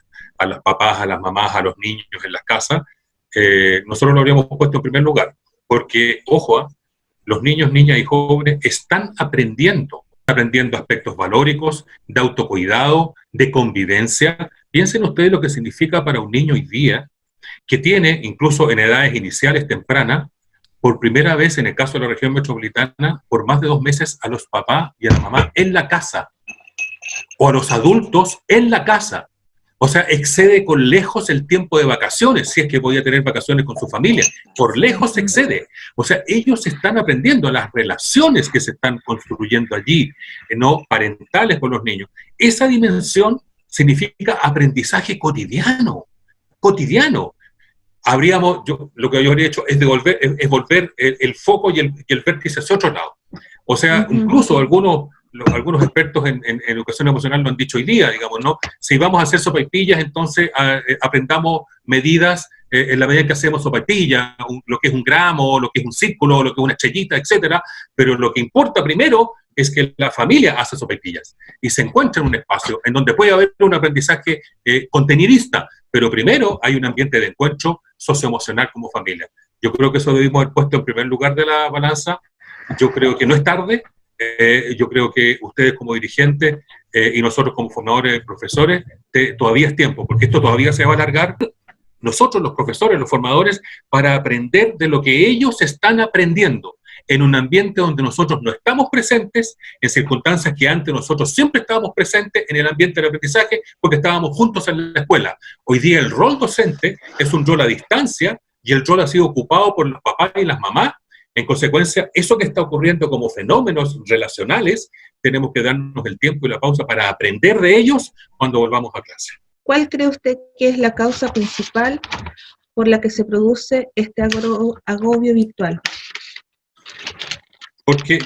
papás, a las mamás, a los niños en las casas, nosotros lo habríamos puesto en primer lugar, porque, ojo, los niños, niñas y jóvenes están aprendiendo aspectos valóricos, de autocuidado, de convivencia. Piensen ustedes lo que significa para un niño hoy día, que tiene, incluso en edades iniciales tempranas, por primera vez en el caso de la región metropolitana, por más de 2 meses a los papás y a la mamá en la casa, o a los adultos en la casa. O sea, excede con lejos el tiempo de vacaciones, si es que podía tener vacaciones con su familia. Por lejos excede. O sea, ellos están aprendiendo las relaciones que se están construyendo allí, no parentales con los niños. Esa dimensión significa aprendizaje cotidiano. Cotidiano. Lo que yo habría hecho es volver el foco y el vértice hacia otro lado. O sea, incluso algunos expertos en educación emocional lo han dicho hoy día, digamos, ¿no? Si vamos a hacer sopaipillas, entonces aprendamos medidas en la medida en que hacemos sopaipillas, lo que es un gramo, lo que es un círculo, lo que es una estrellita, etcétera, pero lo que importa primero es que la familia hace sopaipillas y se encuentra en un espacio en donde puede haber un aprendizaje contenidista, pero primero hay un ambiente de encuentro socioemocional como familia. Yo creo que eso debimos haber puesto en primer lugar de la balanza. Yo creo que no es tarde. Yo creo que ustedes como dirigentes y nosotros como formadores, profesores, todavía es tiempo, porque esto todavía se va a alargar. Nosotros, los profesores, los formadores, para aprender de lo que ellos están aprendiendo en un ambiente donde nosotros no estamos presentes, en circunstancias que antes nosotros siempre estábamos presentes en el ambiente del aprendizaje porque estábamos juntos en la escuela. Hoy día el rol docente es un rol a distancia y el rol ha sido ocupado por los papás y las mamás. En consecuencia, eso que está ocurriendo como fenómenos relacionales, tenemos que darnos el tiempo y la pausa para aprender de ellos cuando volvamos a clase. ¿Cuál cree usted que es la causa principal por la que se produce este agobio virtual? Porque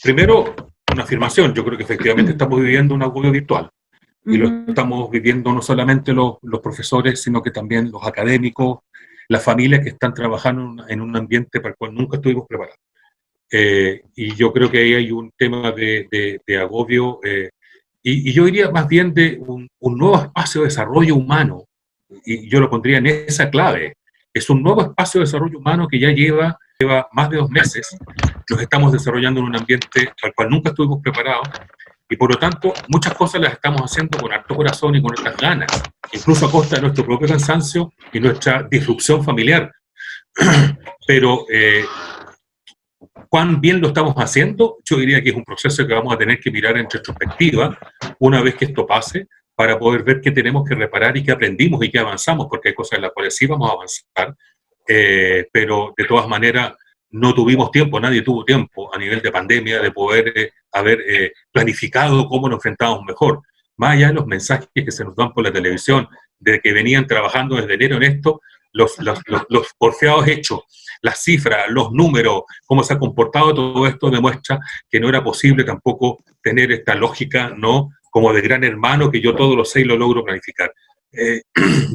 primero, una afirmación, yo creo que efectivamente estamos viviendo un agobio virtual. Y lo estamos viviendo no solamente los profesores, sino que también los académicos, las familias que están trabajando en un ambiente para el cual nunca estuvimos preparados. Y yo creo que ahí hay un tema de agobio, y yo diría más bien de un nuevo espacio de desarrollo humano, y yo lo pondría en esa clave. Es un nuevo espacio de desarrollo humano que ya lleva más de 2 meses, nos estamos desarrollando en un ambiente al cual nunca estuvimos preparados, y por lo tanto muchas cosas las estamos haciendo con harto corazón y con nuestras ganas, incluso a costa de nuestro propio cansancio y nuestra disrupción familiar. Pero ¿cuán bien lo estamos haciendo? Yo diría que es un proceso que vamos a tener que mirar en retrospectiva una vez que esto pase, para poder ver qué tenemos que reparar y qué aprendimos y qué avanzamos, porque hay cosas en las cuales sí vamos a avanzar, pero de todas maneras no tuvimos tiempo, nadie tuvo tiempo a nivel de pandemia de poder haber planificado cómo nos enfrentábamos mejor. Más allá de los mensajes que se nos dan por la televisión, de que venían trabajando desde enero en esto, los porfiados hechos, las cifras, los números, cómo se ha comportado todo esto, demuestra que no era posible tampoco tener esta lógica, ¿no?, como de gran hermano, que yo todo lo sé y lo logro planificar.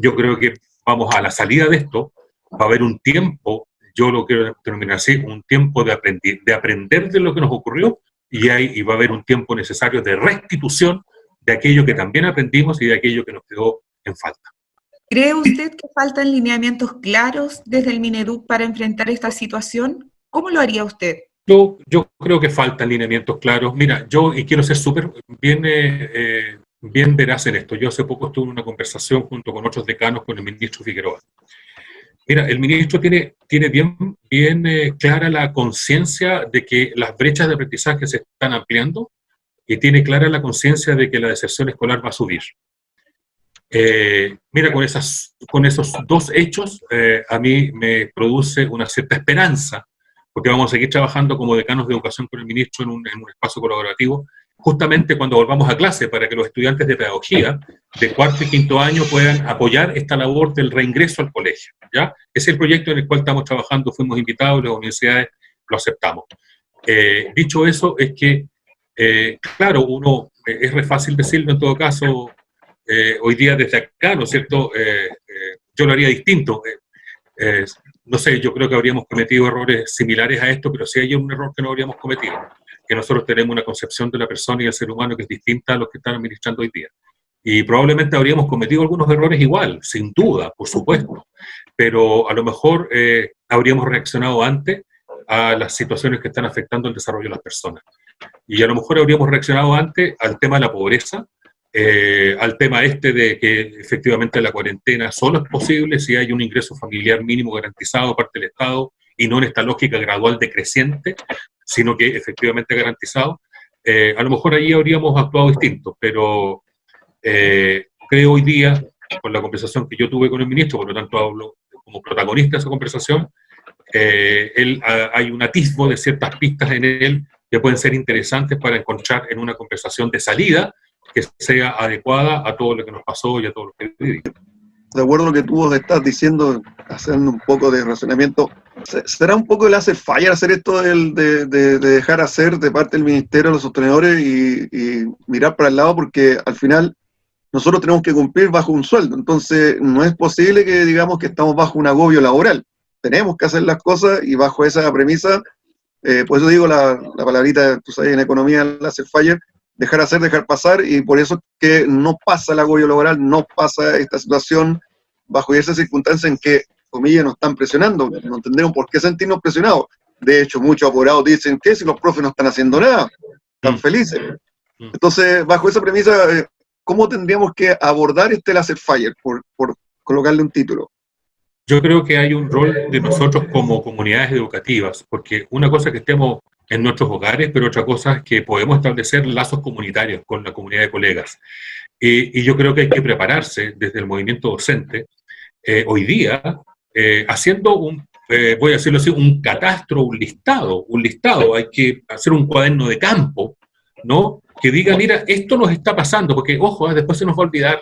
Yo creo que vamos a la salida de esto, va a haber un tiempo, yo lo quiero denominar así, un tiempo de aprender de lo que nos ocurrió, y va a haber un tiempo necesario de restitución de aquello que también aprendimos y de aquello que nos quedó en falta. ¿Cree usted que faltan lineamientos claros desde el Mineduc para enfrentar esta situación? ¿Cómo lo haría usted? Yo creo que faltan lineamientos claros. Mira, y quiero ser súper bien veraz en esto. Yo hace poco estuve en una conversación junto con otros decanos con el ministro Figueroa. Mira, el ministro tiene bien clara la conciencia de que las brechas de aprendizaje se están ampliando y tiene clara la conciencia de que la deserción escolar va a subir. Mira, con esos dos hechos, a mí me produce una cierta esperanza, porque vamos a seguir trabajando como decanos de educación con el ministro en un espacio colaborativo, justamente cuando volvamos a clase, para que los estudiantes de pedagogía de cuarto y quinto año puedan apoyar esta labor del reingreso al colegio, ¿ya? Ese es el proyecto en el cual estamos trabajando, fuimos invitados, las universidades lo aceptamos. Dicho eso, es que, claro, es re fácil decirlo en todo caso, hoy día desde acá, ¿no es cierto? Yo lo haría distinto. No sé, yo creo que habríamos cometido errores similares a esto, pero sí hay un error que no habríamos cometido, que nosotros tenemos una concepción de la persona y del ser humano que es distinta a los que están administrando hoy día. Y probablemente habríamos cometido algunos errores igual, sin duda, por supuesto, pero a lo mejor habríamos reaccionado antes a las situaciones que están afectando el desarrollo de las personas. Y a lo mejor habríamos reaccionado antes al tema de la pobreza, al tema de que efectivamente la cuarentena solo es posible si hay un ingreso familiar mínimo garantizado por parte del Estado y no en esta lógica gradual decreciente, sino que efectivamente garantizado. A lo mejor allí habríamos actuado distinto, pero creo hoy día, con la conversación que yo tuve con el ministro, por lo tanto hablo como protagonista de esa conversación, hay un atisbo de ciertas pistas en él que pueden ser interesantes para encontrar en una conversación de salida que sea adecuada a todo lo que nos pasó y a todo lo que vivimos. De acuerdo a lo que tú estás diciendo, haciendo un poco de razonamiento, ¿será un poco el hacer falla hacer esto de dejar hacer de parte del ministerio a los sostenedores y mirar para el lado? Porque al final nosotros tenemos que cumplir bajo un sueldo, entonces no es posible que digamos que estamos bajo un agobio laboral. Tenemos que hacer las cosas y bajo esa premisa, por eso digo la palabrita, tú sabes, en economía, el hacer falla, dejar hacer, dejar pasar, y por eso que no pasa el agobio laboral, no pasa esta situación bajo esas circunstancias en que, comillas, nos están presionando. No entendemos por qué sentirnos presionados. De hecho, muchos apurados dicen que si los profes no están haciendo nada, están felices. Entonces, bajo esa premisa, ¿cómo tendríamos que abordar este laissez-faire, por colocarle un título? Yo creo que hay un rol de nosotros como comunidades educativas, porque una cosa es que estemos en nuestros hogares, pero otra cosa es que podemos establecer lazos comunitarios con la comunidad de colegas. Y yo creo que hay que prepararse desde el movimiento docente, hoy día, haciendo voy a decirlo así, un catastro, un listado, hay que hacer un cuaderno de campo, ¿no? Que diga, mira, esto nos está pasando, porque, ojo, después se nos va a olvidar,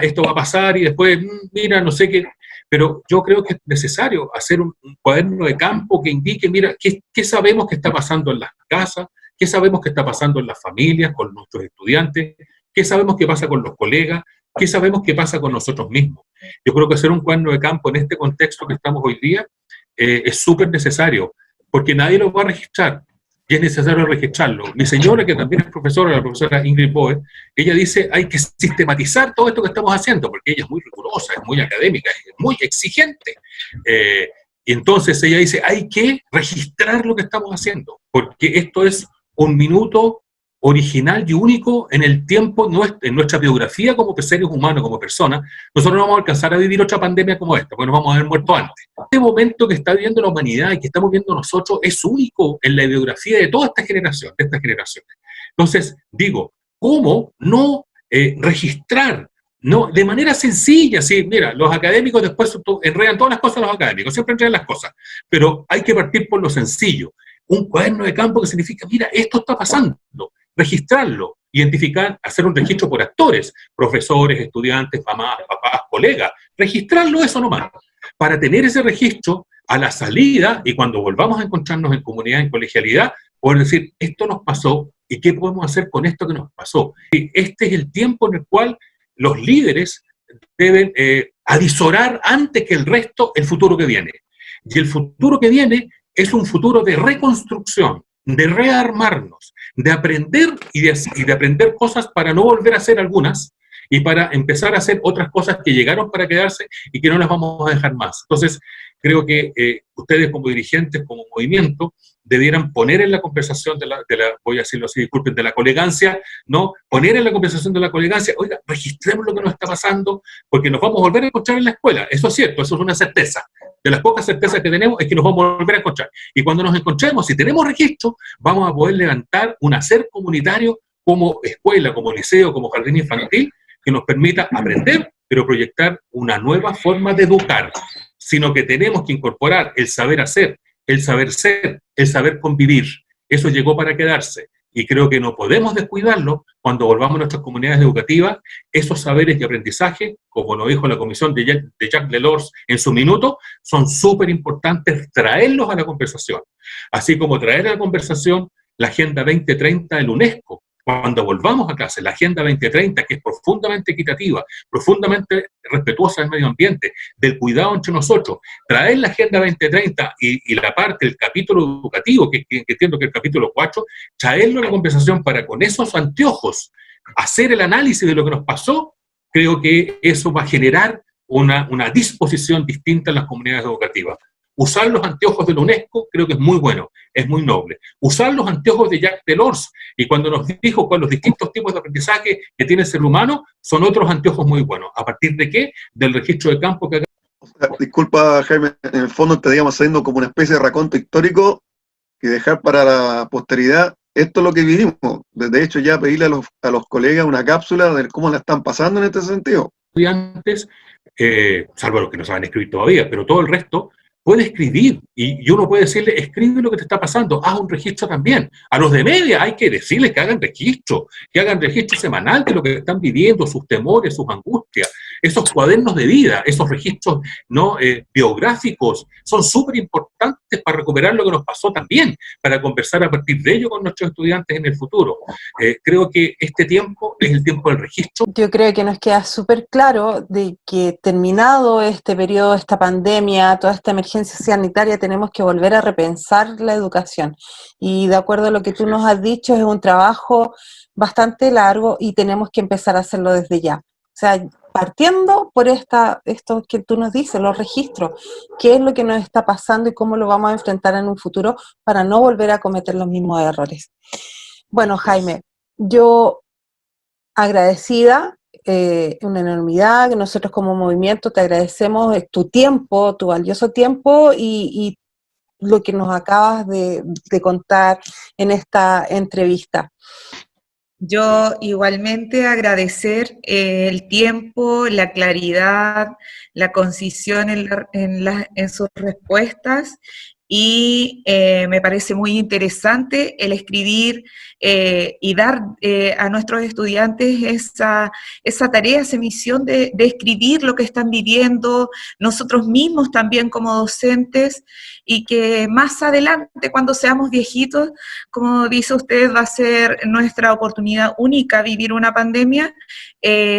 esto va a pasar y después, mira, no sé qué. Pero yo creo que es necesario hacer un cuaderno de campo que indique, mira, qué sabemos que está pasando en las casas, qué sabemos que está pasando en las familias, con nuestros estudiantes, qué sabemos que pasa con los colegas, qué sabemos que pasa con nosotros mismos. Yo creo que hacer un cuaderno de campo en este contexto que estamos hoy día es súper necesario, porque nadie lo va a registrar, y es necesario registrarlo. Mi señora, que también es profesora, la profesora Ingrid Boe, ella dice, hay que sistematizar todo esto que estamos haciendo, porque ella es muy rigurosa, es muy académica, es muy exigente. Y entonces ella dice, hay que registrar lo que estamos haciendo, porque esto es un minuto original y único en el tiempo, en nuestra biografía como seres humanos, como personas. Nosotros no vamos a alcanzar a vivir otra pandemia como esta, porque nos vamos a haber muerto antes. Este momento que está viviendo la humanidad y que estamos viendo nosotros es único en la biografía de toda esta generación, de estas generaciones. Entonces, digo, ¿cómo no registrar? No, de manera sencilla, sí, mira, los académicos después enredan todas las cosas, los académicos, siempre enredan las cosas, pero hay que partir por lo sencillo. Un cuaderno de campo que significa, mira, esto está pasando, registrarlo, identificar, hacer un registro por actores, profesores, estudiantes, mamás, papás, colegas, registrarlo eso nomás, para tener ese registro a la salida y cuando volvamos a encontrarnos en comunidad, en colegialidad, poder decir, esto nos pasó y qué podemos hacer con esto que nos pasó. Y este es el tiempo en el cual los líderes deben avisorar antes que el resto el futuro que viene. Y el futuro que viene es un futuro de reconstrucción, de rearmarnos, de aprender y de aprender cosas para no volver a hacer algunas y para empezar a hacer otras cosas que llegaron para quedarse y que no las vamos a dejar más. Entonces, creo que ustedes como dirigentes, como movimiento, debieran poner en la conversación voy a decirlo así, disculpen, de la colegancia, ¿no? Poner en la conversación de la colegancia, oiga, registremos lo que nos está pasando, porque nos vamos a volver a encontrar en la escuela. Eso es cierto, eso es una certeza. De las pocas certezas que tenemos es que nos vamos a volver a encontrar. Y cuando nos encontremos, si tenemos registro, vamos a poder levantar un hacer comunitario como escuela, como liceo, como jardín infantil, que nos permita aprender, pero proyectar una nueva forma de educar, sino que tenemos que incorporar el saber hacer, el saber ser, el saber convivir. Eso llegó para quedarse. Y creo que no podemos descuidarlo cuando volvamos a nuestras comunidades educativas, esos saberes y aprendizaje, como lo dijo la comisión de Jacques Delors en su minuto, son súper importantes traerlos a la conversación. Así como traer a la conversación la Agenda 2030 del UNESCO, cuando volvamos a clase, la Agenda 2030, que es profundamente equitativa, profundamente respetuosa del medio ambiente, del cuidado entre nosotros, traer la Agenda 2030 y la parte, el capítulo educativo, que entiendo que es el capítulo 4, traerlo a la conversación para con esos anteojos hacer el análisis de lo que nos pasó, creo que eso va a generar una disposición distinta en las comunidades educativas. Usar los anteojos de la UNESCO creo que es muy bueno, es muy noble. Usar los anteojos de Jacques Delors, y cuando nos dijo con los distintos tipos de aprendizaje que tiene el ser humano, son otros anteojos muy buenos. ¿A partir de qué? Del registro de campo que... Disculpa, Jaime, en el fondo estaríamos haciendo como una especie de raconto histórico y dejar para la posteridad esto es lo que vivimos. De hecho, ya pedirle a los colegas una cápsula de cómo la están pasando en este sentido. Estudiantes, salvo los que no saben escribir todavía, pero todo el resto puede escribir, y uno puede decirle, escribe lo que te está pasando, haz un registro también. A los de media hay que decirles que hagan registro semanal de lo que están viviendo, sus temores, sus angustias. Esos cuadernos de vida, esos registros no biográficos, son súper importantes para recuperar lo que nos pasó también, para conversar a partir de ello con nuestros estudiantes en el futuro. Creo que este tiempo es el tiempo del registro. Yo creo que nos queda súper claro de que terminado este periodo, esta pandemia, toda esta emergencia sanitaria, tenemos que volver a repensar la educación. Y de acuerdo a lo que tú nos has dicho, es un trabajo bastante largo y tenemos que empezar a hacerlo desde ya. O sea, partiendo por esto que tú nos dices, los registros, qué es lo que nos está pasando y cómo lo vamos a enfrentar en un futuro para no volver a cometer los mismos errores. Bueno, Jaime, yo agradecida, una enormidad, que nosotros como movimiento te agradecemos tu tiempo, tu valioso tiempo y lo que nos acabas de contar en esta entrevista. Yo igualmente agradecer el tiempo, la claridad, la concisión en sus respuestas, y me parece muy interesante el escribir y dar a nuestros estudiantes esa tarea, esa misión de escribir lo que están viviendo, nosotros mismos también como docentes, y que más adelante, cuando seamos viejitos, como dice usted, va a ser nuestra oportunidad única vivir una pandemia,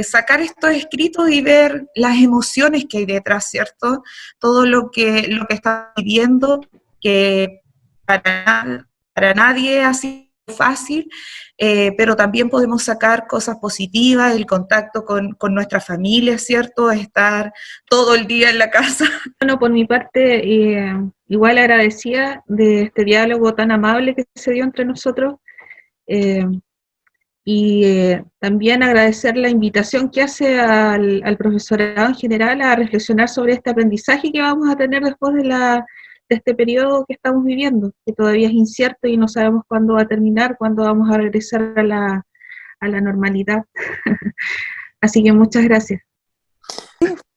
sacar estos escritos y ver las emociones que hay detrás, ¿cierto? Todo lo que está viviendo, que para nadie ha sido fácil, pero también podemos sacar cosas positivas, el contacto con nuestra familia, ¿cierto? Estar todo el día en la casa. Bueno, por mi parte, igual agradecida de este diálogo tan amable que se dio entre nosotros, y también agradecer la invitación que hace al profesorado en general a reflexionar sobre este aprendizaje que vamos a tener después de este periodo que estamos viviendo, que todavía es incierto y no sabemos cuándo va a terminar, cuándo vamos a regresar a la normalidad. Así que muchas gracias.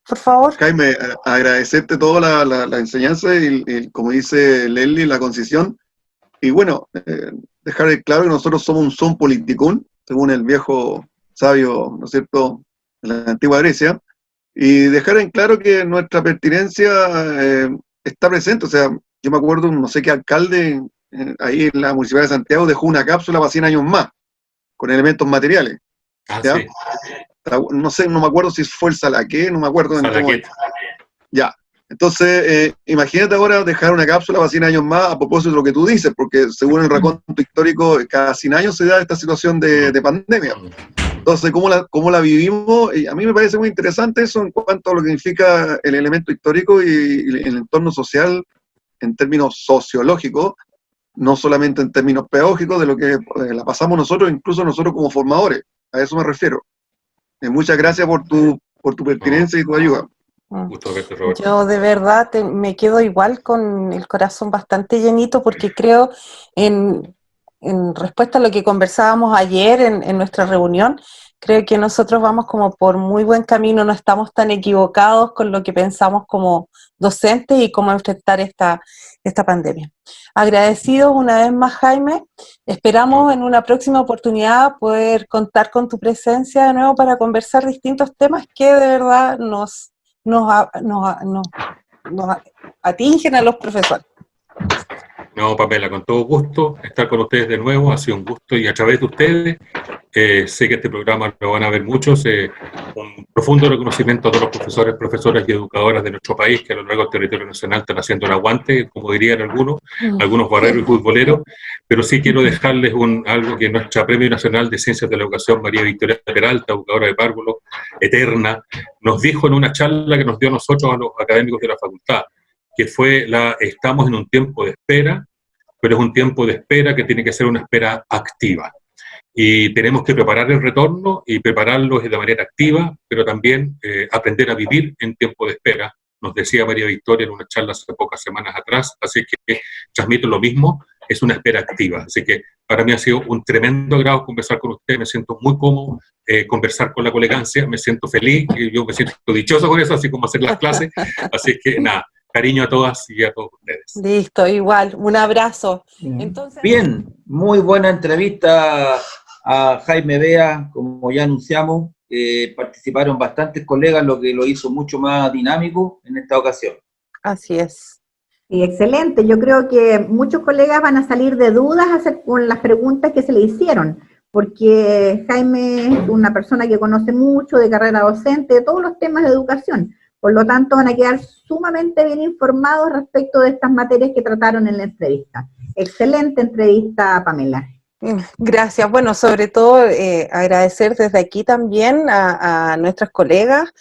Por favor. Jaime, agradecerte toda la enseñanza y, como dice Leslie, la concisión. Y bueno, dejar claro que nosotros somos un son politicún, según el viejo sabio, ¿no es cierto?, de la antigua Grecia, y dejar en claro que nuestra pertinencia está presente. O sea, yo me acuerdo, no sé qué alcalde ahí en la Municipalidad de Santiago dejó una cápsula para 100 años más, con elementos materiales. ¿Ya? Sí. No sé, no me acuerdo si fue el Salaqué, no me acuerdo. En ya. Entonces, imagínate ahora dejar una cápsula para 100 años más a propósito de lo que tú dices, porque según el raconto histórico, cada 100 años se da esta situación de pandemia. Entonces, ¿cómo la vivimos? Y a mí me parece muy interesante eso en cuanto a lo que significa el elemento histórico y el entorno social en términos sociológicos, no solamente en términos pedagógicos, de lo que la pasamos nosotros, incluso nosotros como formadores. A eso me refiero. Muchas gracias por tu pertinencia y tu ayuda. Gusto verte, Roberto. Yo de verdad me quedo igual con el corazón bastante llenito porque creo en respuesta a lo que conversábamos ayer en nuestra reunión, creo que nosotros vamos como por muy buen camino, no estamos tan equivocados con lo que pensamos como docentes y cómo enfrentar esta pandemia. Agradecidos una vez más, Jaime, esperamos en una próxima oportunidad poder contar con tu presencia de nuevo para conversar distintos temas que de verdad nos atingen a los profesores. No, Pamela, con todo gusto estar con ustedes de nuevo, ha sido un gusto y a través de ustedes, sé que este programa lo van a ver muchos, un profundo reconocimiento a todos los profesores, profesoras y educadoras de nuestro país que a lo largo del territorio nacional están haciendo el aguante, como dirían algunos barreros y futboleros, pero sí quiero dejarles algo que nuestra Premio Nacional de Ciencias de la Educación, María Victoria Peralta, educadora de párvulos, eterna, nos dijo en una charla que nos dio a nosotros, a los académicos de la facultad, que fue estamos en un tiempo de espera, pero es un tiempo de espera que tiene que ser una espera activa. Y tenemos que preparar el retorno y prepararlo de manera activa, pero también aprender a vivir en tiempo de espera. Nos decía María Victoria en una charla hace pocas semanas atrás, así que transmito lo mismo, es una espera activa. Así que para mí ha sido un tremendo agrado conversar con usted, me siento muy cómodo conversar con la colegancia, me siento feliz, y yo me siento dichoso con eso, así como hacer las clases, así que nada. Cariño a todas y a todos ustedes. Listo, igual, un abrazo. Entonces, bien, muy buena entrevista a Jaime Bea, como ya anunciamos, participaron bastantes colegas, lo que lo hizo mucho más dinámico en esta ocasión. Así es. Sí, excelente, yo creo que muchos colegas van a salir de dudas con las preguntas que se le hicieron, porque Jaime es una persona que conoce mucho de carrera docente, de todos los temas de educación. Por lo tanto, van a quedar sumamente bien informados respecto de estas materias que trataron en la entrevista. Excelente entrevista, Pamela. Gracias. Bueno, sobre todo agradecer desde aquí también a nuestras colegas,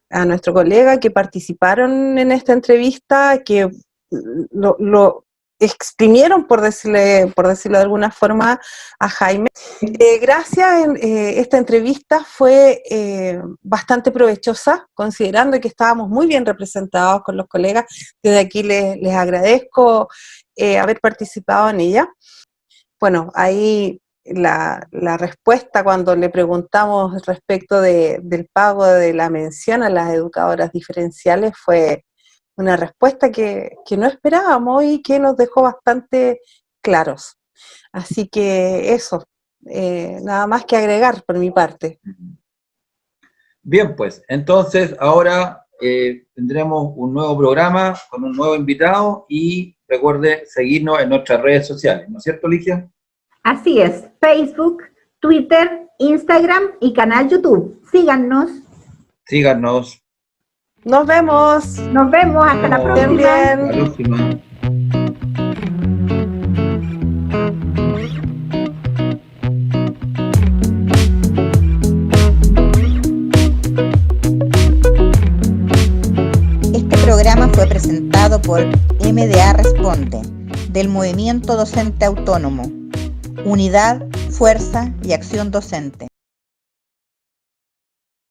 a nuestro colega que participaron en esta entrevista, que lo exprimieron, por decirlo de alguna forma, a Jaime. Gracias, esta entrevista fue bastante provechosa, considerando que estábamos muy bien representados con los colegas. Desde aquí les agradezco haber participado en ella. Bueno, ahí la respuesta cuando le preguntamos respecto del pago de la mención a las educadoras diferenciales fue una respuesta que no esperábamos y que nos dejó bastante claros. Así que eso, nada más que agregar por mi parte. Bien, pues, entonces ahora tendremos un nuevo programa con un nuevo invitado y recuerde seguirnos en nuestras redes sociales, ¿no es cierto, Ligia? Así es, Facebook, Twitter, Instagram y canal YouTube. Síganos. Síganos. Nos vemos. Nos vemos, hasta la próxima. Hasta la próxima. Este programa fue presentado por MDA Responde, del Movimiento Docente Autónomo, Unidad, Fuerza y Acción Docente.